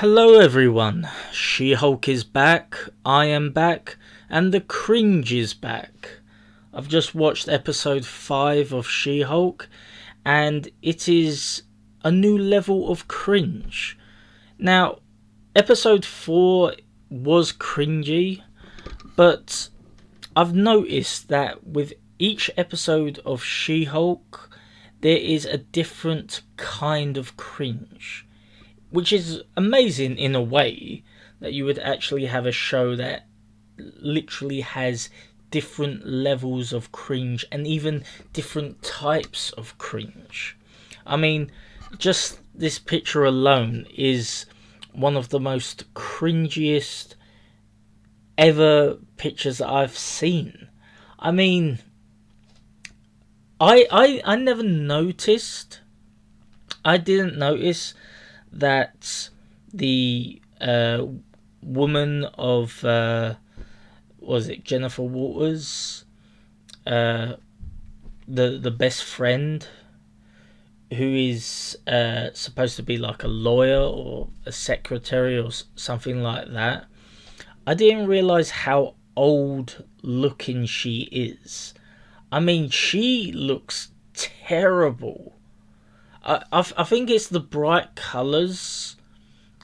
Hello everyone, She-Hulk is back, I am back, and the cringe is back. I've just watched episode 5 of She-Hulk, and it is a new level of cringe. Now, episode 4 was cringy, but I've noticed that with each episode of She-Hulk, there is a different kind of cringe. Which is amazing in a way that you would actually have a show that literally has different levels of cringe and even different types of cringe. I mean, just this picture alone is one of the most cringiest ever pictures that I've seen. I mean, I never noticed. I didn't notice that the woman of was it Jennifer Walters, the best friend, who is supposed to be like a lawyer or a secretary or something like that. I didn't realize how old looking she is. I mean, she looks terrible. I think it's the bright colours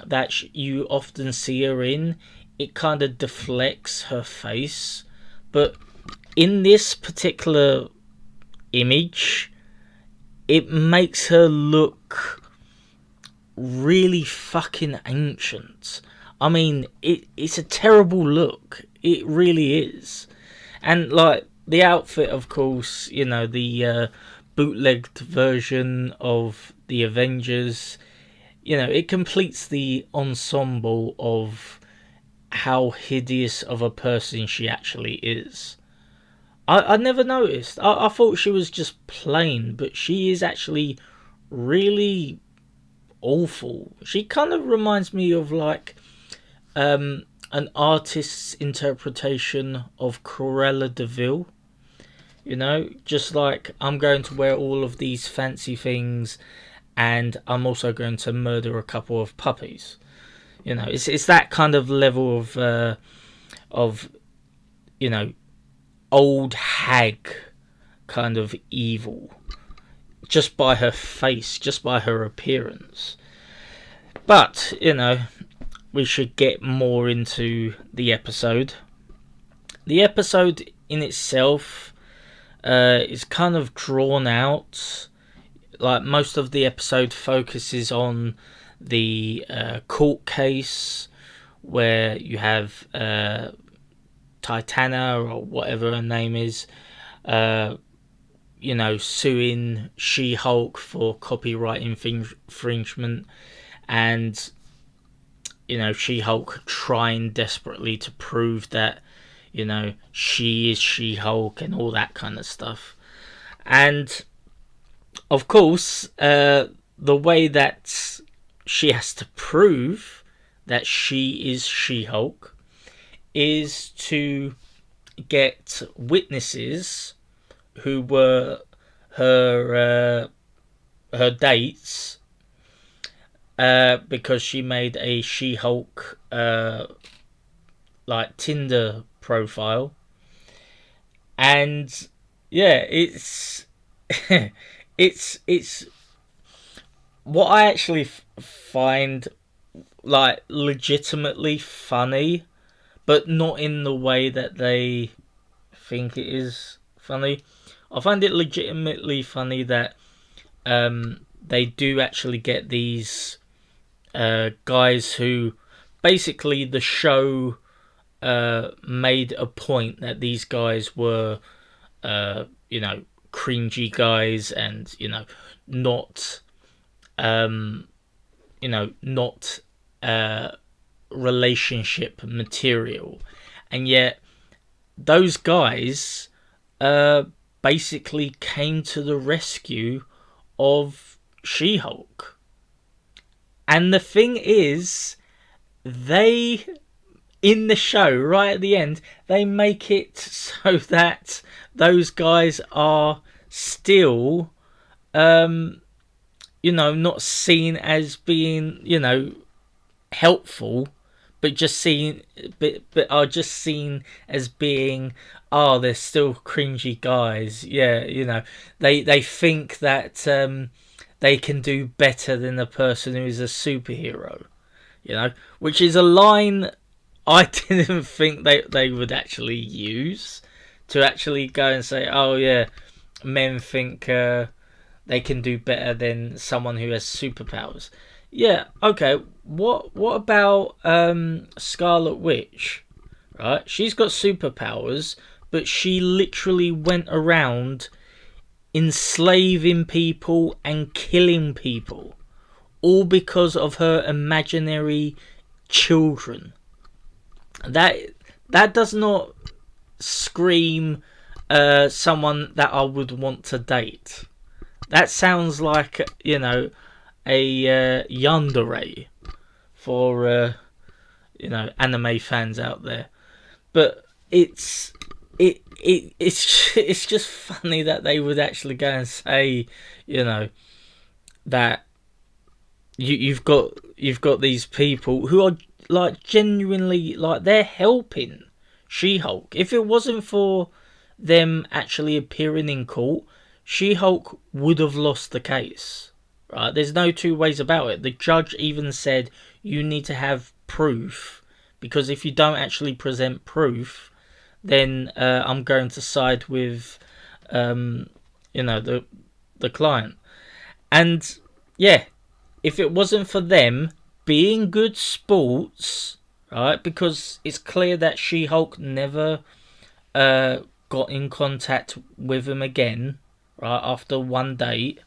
that you often see her in. It kind of deflects her face. But in this particular image, it makes her look really fucking ancient. I mean, it's a terrible look. It really is. And, like, the outfit, of course, you know, the bootlegged version of the Avengers, you know, it completes the ensemble of how hideous of a person she actually is. I never noticed. I thought she was just plain, but she is actually really awful. She kind of reminds me of like an artist's interpretation of Cruella de Vil. You know, just like, I'm going to wear all of these fancy things and I'm also going to murder a couple of puppies. You know, it's that kind of level of you know, old hag kind of evil. Just by her face, just by her appearance. But, you know, we should get more into the episode. The episode in itself is kind of drawn out. Like, most of the episode focuses on the court case where you have Titana, or whatever her name is, you know, suing She-Hulk for copyright infringement, and, you know, She-Hulk trying desperately to prove that, you know, she is She-Hulk and all that kind of stuff. And, of course, the way that she has to prove that she is She-Hulk is to get witnesses who were her dates, because she made a She-Hulk like Tinder profile. And yeah, it's it's what I actually find like legitimately funny, but not in the way that they think it is funny. I find it legitimately funny that they do actually get these guys who, basically, the show made a point that these guys were, you know, cringy guys and, you know, not, you know, not relationship material. And yet, those guys basically came to the rescue of She-Hulk. And the thing is, they, in the show, right at the end, they make it so that those guys are still, you know, not seen as being, you know, helpful, but but are just seen as being, oh, they're still cringy guys. Yeah, they think that they can do better than the person who is a superhero. Which is a line I didn't think they would actually use, to actually go and say, oh yeah, men think they can do better than someone who has superpowers. Yeah, okay. What about Scarlet Witch? Right, she's got superpowers, but she literally went around enslaving people and killing people, all because of her imaginary children. That does not scream someone that I would want to date. That sounds like a yandere for anime fans out there. But it's it's just funny that they would actually go and say, that you've got these people who are like genuinely, like, they're helping She-Hulk. If it wasn't for them actually appearing in court, She-Hulk would have lost the case. Right? There's no two ways about it. The judge even said you need to have proof, because if you don't actually present proof, then I'm going to side with the client. And yeah, if it wasn't for them being good sports, right? Because it's clear that She-Hulk never got in contact with him again, right? After one date,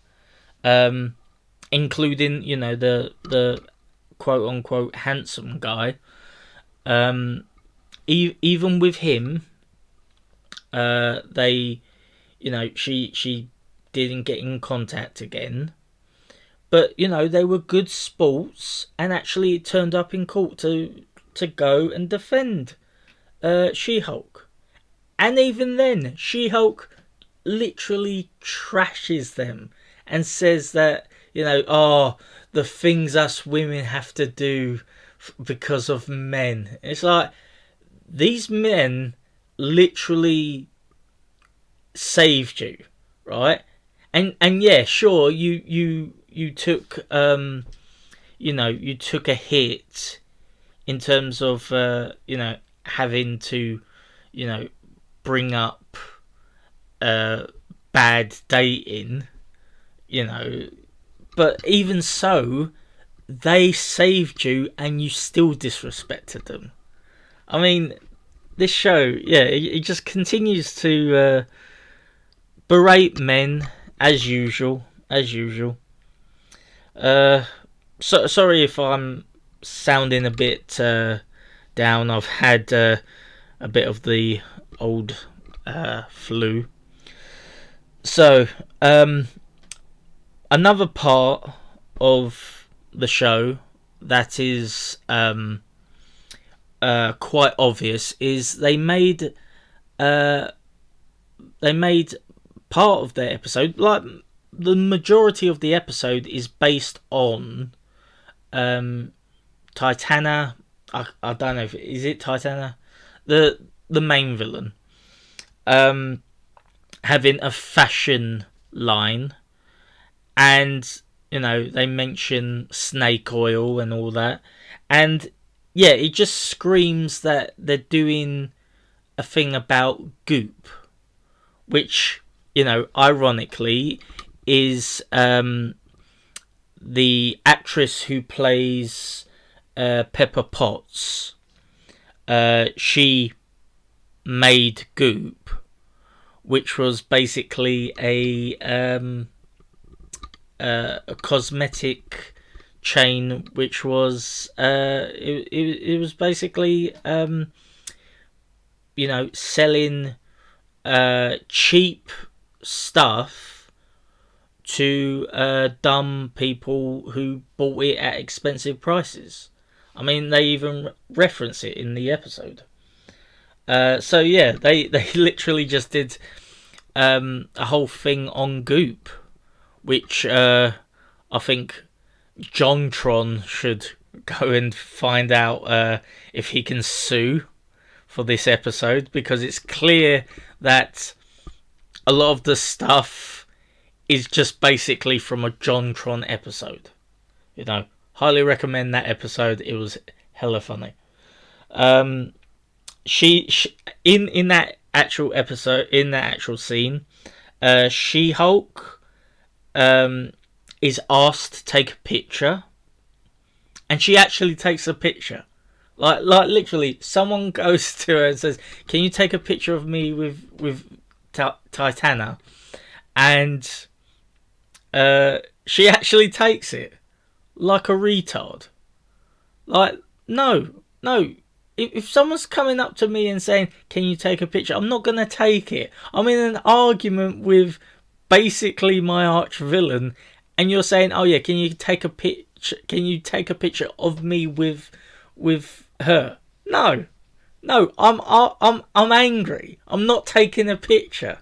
including the quote unquote handsome guy. Even with him, they, she didn't get in contact again. But, they were good sports, and actually turned up in court to go and defend She-Hulk. And even then, She-Hulk literally trashes them and says that, the things us women have to do because of men. It's like, these men literally saved you, right? And yeah, sure, you took you took a hit in terms of having to bring up bad dating, but even so, they saved you and you still disrespected them. I mean, this show, yeah, it just continues to berate men as usual. Sorry if I'm sounding a bit down. I've had a bit of the old flu. So, another part of the show that is quite obvious is they made part of their episode, like the majority of the episode, is based on Titana. I don't know if is it Titana, the main villain, having a fashion line, and they mention snake oil and all that, and yeah, it just screams that they're doing a thing about goop, which ironically is the actress who plays Pepper Potts. She made Goop, which was basically a cosmetic chain, which was it was basically selling cheap stuff to dumb people who bought it at expensive prices. I mean, they even reference it in the episode. So yeah, they literally just did a whole thing on Goop, which I think JonTron should go and find out if he can sue for this episode, because it's clear that a lot of the stuff is just basically from a JonTron episode. Highly recommend that episode. It was hella funny. She in that actual episode, in that actual scene, She-Hulk is asked to take a picture, and she actually takes a picture. Like literally, someone goes to her and says, "Can you take a picture of me with Titana?" And she actually takes it like a retard. Like, no. If someone's coming up to me and saying, "Can you take a picture?" I'm not gonna take it. I'm in an argument with basically my arch villain, and you're saying, "Oh yeah, can you take a picture? Can you take a picture of me with her?" No, I'm angry. I'm not taking a picture,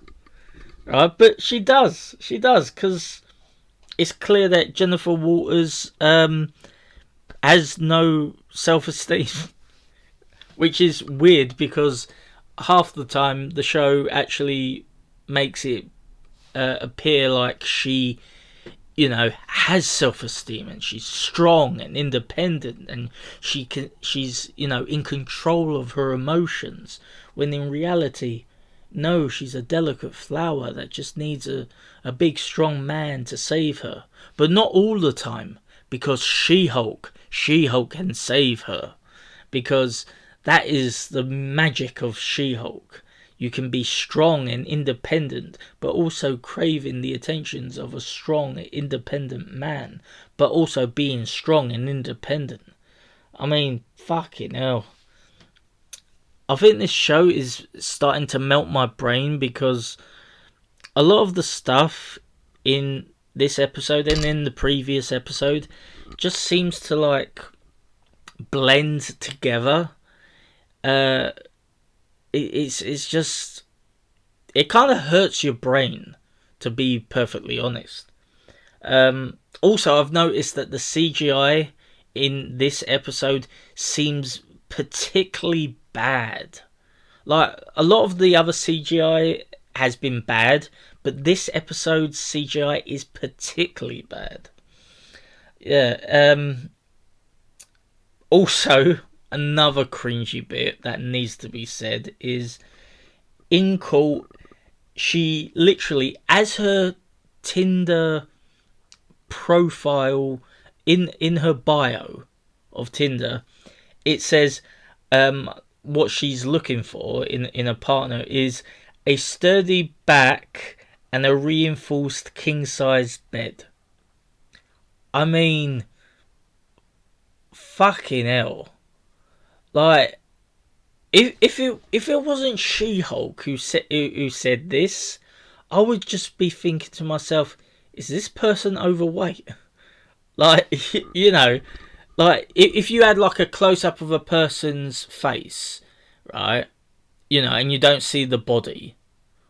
right? But she does, because it's clear that Jennifer Walters has no self-esteem, which is weird because half the time the show actually makes it appear like she, has self-esteem and she's strong and independent and she's in control of her emotions, when in reality, no, she's a delicate flower that just needs a big strong man to save her. But not all the time, because She-Hulk can save her, because that is the magic of She-Hulk. You can be strong and independent, but also craving the attentions of a strong, independent man, but also being strong and independent. I mean, fucking hell. I think this show is starting to melt my brain, because a lot of the stuff in this episode and in the previous episode just seems to like blend together. It's just, it kind of hurts your brain, to be perfectly honest. Also, I've noticed that the CGI in this episode seems particularly bad. Like, a lot of the other CGI has been bad, but this episode's CGI is particularly bad. Yeah. Also, another cringy bit that needs to be said is, in court, she literally, as her Tinder profile, in her bio of Tinder, it says what she's looking for in a partner is a sturdy back and a reinforced king-sized bed. I mean, fucking hell. Like, if it wasn't She-Hulk who said this, I would just be thinking to myself, is this person overweight? Like, like if you had like a close up of a person's face, right? And you don't see the body,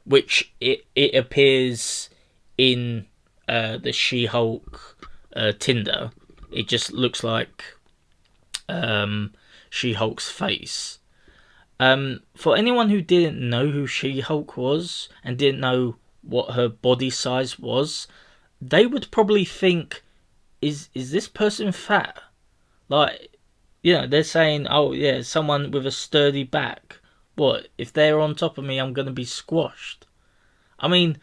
which it appears in the She-Hulk Tinder. It just looks like She-Hulk's face. For anyone who didn't know who She-Hulk was and didn't know what her body size was, they would probably think, is this person fat? Like, they're saying, oh yeah, someone with a sturdy back. What, if they're on top of me, I'm going to be squashed? I mean,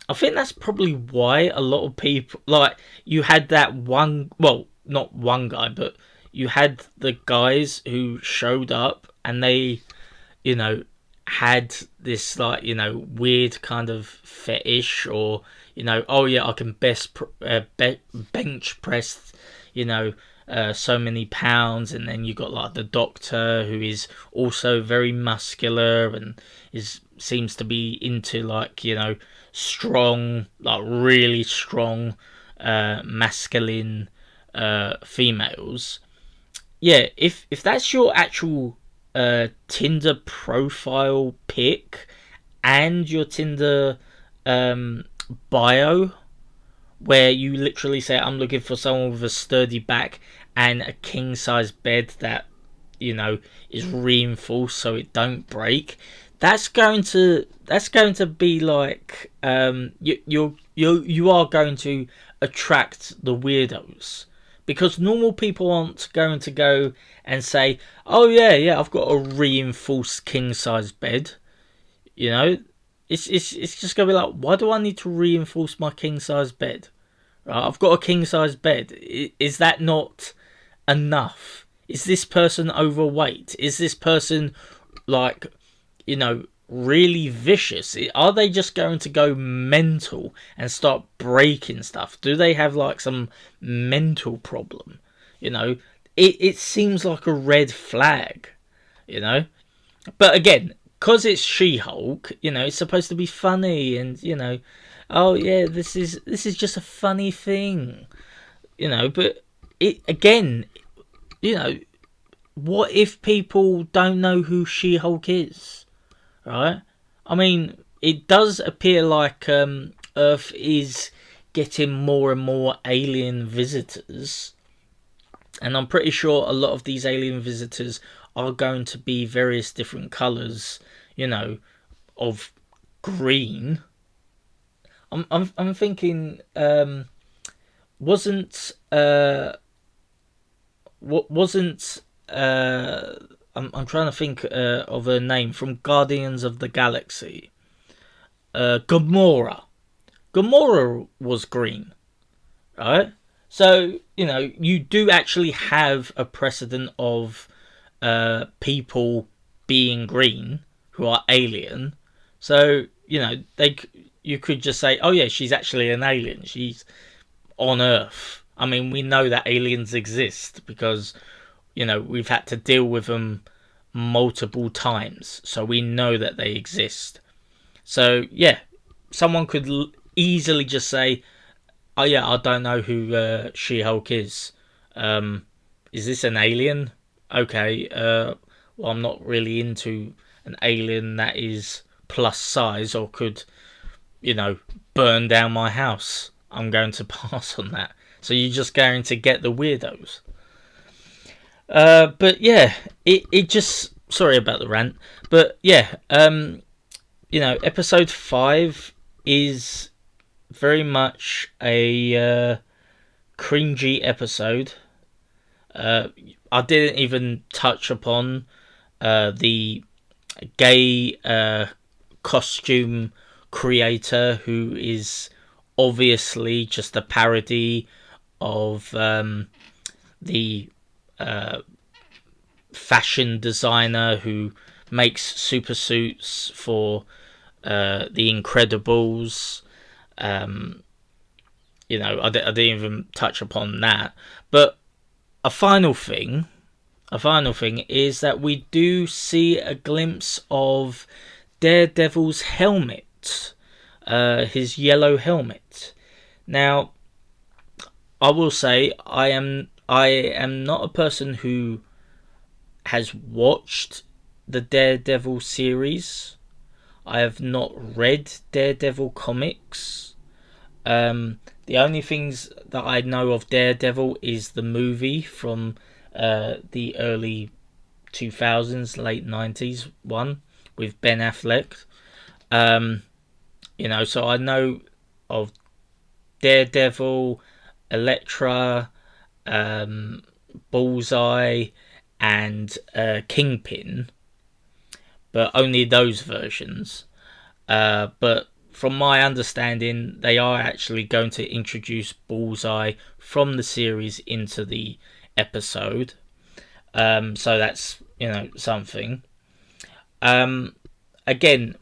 I think that's probably why a lot of people, like, you had that one, well, not one guy, but you had the guys who showed up and they, had this, like, weird kind of fetish, or, oh yeah, I can bench press, so many pounds. And then you got like the Doctor, who is also very muscular and seems to be into, like, strong, like really strong masculine females. Yeah, if that's your actual Tinder profile pic and your Tinder bio, where you literally say, I'm looking for someone with a sturdy back and a king size bed that, is reinforced so it don't break, that's going to be like, you are going to attract the weirdos, because normal people aren't going to go and say, oh yeah, I've got a reinforced king size bed. you know it's just gonna be like, why do I need to reinforce my king size bed? Right, I've got a king size bed. Is that not enough? Is this person overweight? Is this person, like, really vicious? Are they just going to go mental and start breaking stuff? Do they have like some mental problem? It seems like a red flag. you know but again, because it's She-Hulk, it's supposed to be funny, and oh yeah, this is just a funny thing. But it again, you know what if people don't know who She-Hulk is, right? I mean, it does appear like Earth is getting more and more alien visitors, and I'm pretty sure a lot of these alien visitors are going to be various different colours, of green. I'm thinking, wasn't what wasn't I'm trying to think of a name from Guardians of the Galaxy. Gamora. Gamora was green, right? So you do actually have a precedent of people being green who are alien. So you could just say, oh yeah, she's actually an alien. She's on Earth. I mean, we know that aliens exist because we've had to deal with them multiple times, so we know that they exist. So yeah, someone could easily just say, oh yeah, I don't know who She-Hulk is. Is this an alien? Okay, well, I'm not really into an alien that is plus size or could, burn down my house. I'm going to pass on that. So you're just going to get the weirdos. But yeah, it just, sorry about the rant, but yeah, episode 5 is very much a cringy episode. I didn't even touch upon the gay costume creator, who is obviously just a parody of the fashion designer who makes super suits for the Incredibles. I didn't even touch upon that. But a final thing is that we do see a glimpse of Daredevil's helmet, his yellow helmet. Now, I will say I am not a person who has watched the Daredevil series. I have not read Daredevil comics. The only things that I know of Daredevil is the movie from the early 2000s, late 90s one with Ben Affleck. So I know of Daredevil, Elektra, Bullseye, and Kingpin, but only those versions. But from my understanding, they are actually going to introduce Bullseye from the series into the episode. So that's something. Again,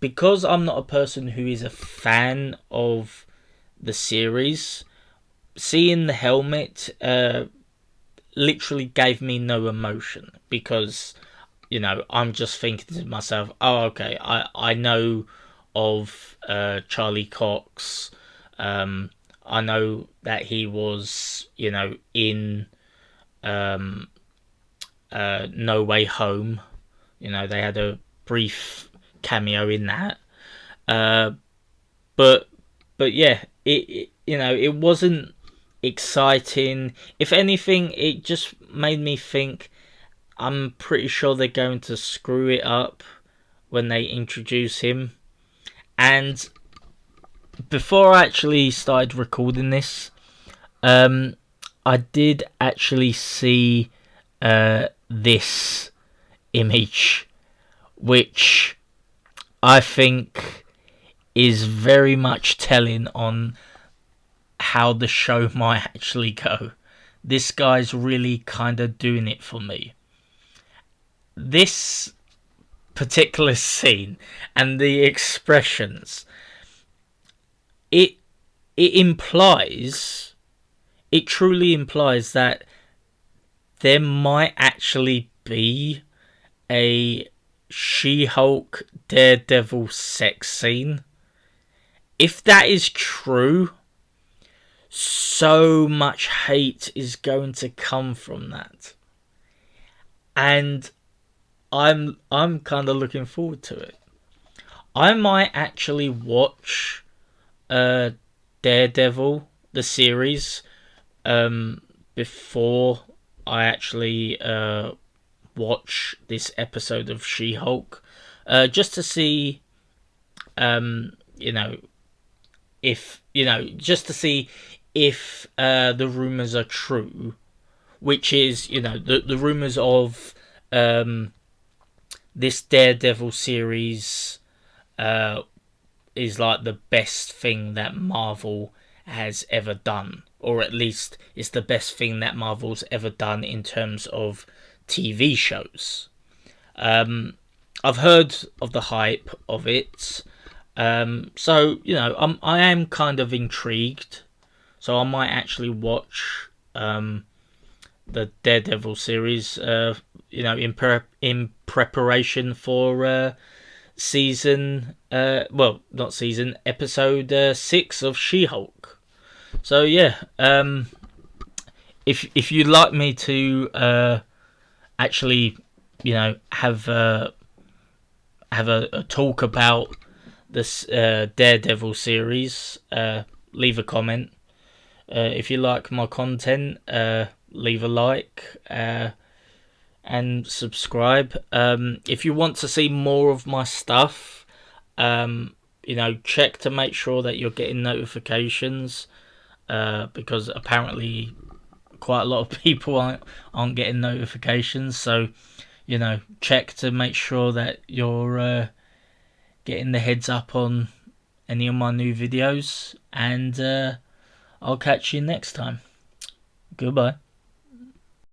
because I'm not a person who is a fan of the series, seeing the helmet literally gave me no emotion, because I'm just thinking to myself, oh okay, I know of Charlie Cox. I know that he was in No Way Home. They had a brief cameo in that. But yeah, it wasn't exciting. If anything, it just made me think I'm pretty sure they're going to screw it up when they introduce him. And before I actually started recording this, I did actually see this image, which I think is very much telling on how the show might actually go. This guy's really kind of doing it for me. This particular scene and the expressions, it implies, it truly implies that there might actually be a She-Hulk Daredevil sex scene. If that is true, so much hate is going to come from that. And I'm kind of looking forward to it. I might actually watch Daredevil, the series, before I actually watch this episode of She-Hulk, just to see, just to see if the rumors are true, which is, the rumors of this Daredevil series is like the best thing that Marvel has ever done, or at least it's the best thing that Marvel's ever done in terms of TV shows. I've heard of the hype of it, so I am kind of intrigued. So I might actually watch the Daredevil series, in preparation for episode 6 of She-Hulk. So yeah, if you'd like me to actually, have a talk about this Daredevil series, leave a comment. If you like my content, leave a like and subscribe. If you want to see more of my stuff, check to make sure that you're getting notifications, because apparently quite a lot of people aren't getting notifications. So, check to make sure that you're getting the heads up on any of my new videos, and I'll catch you next time. Goodbye.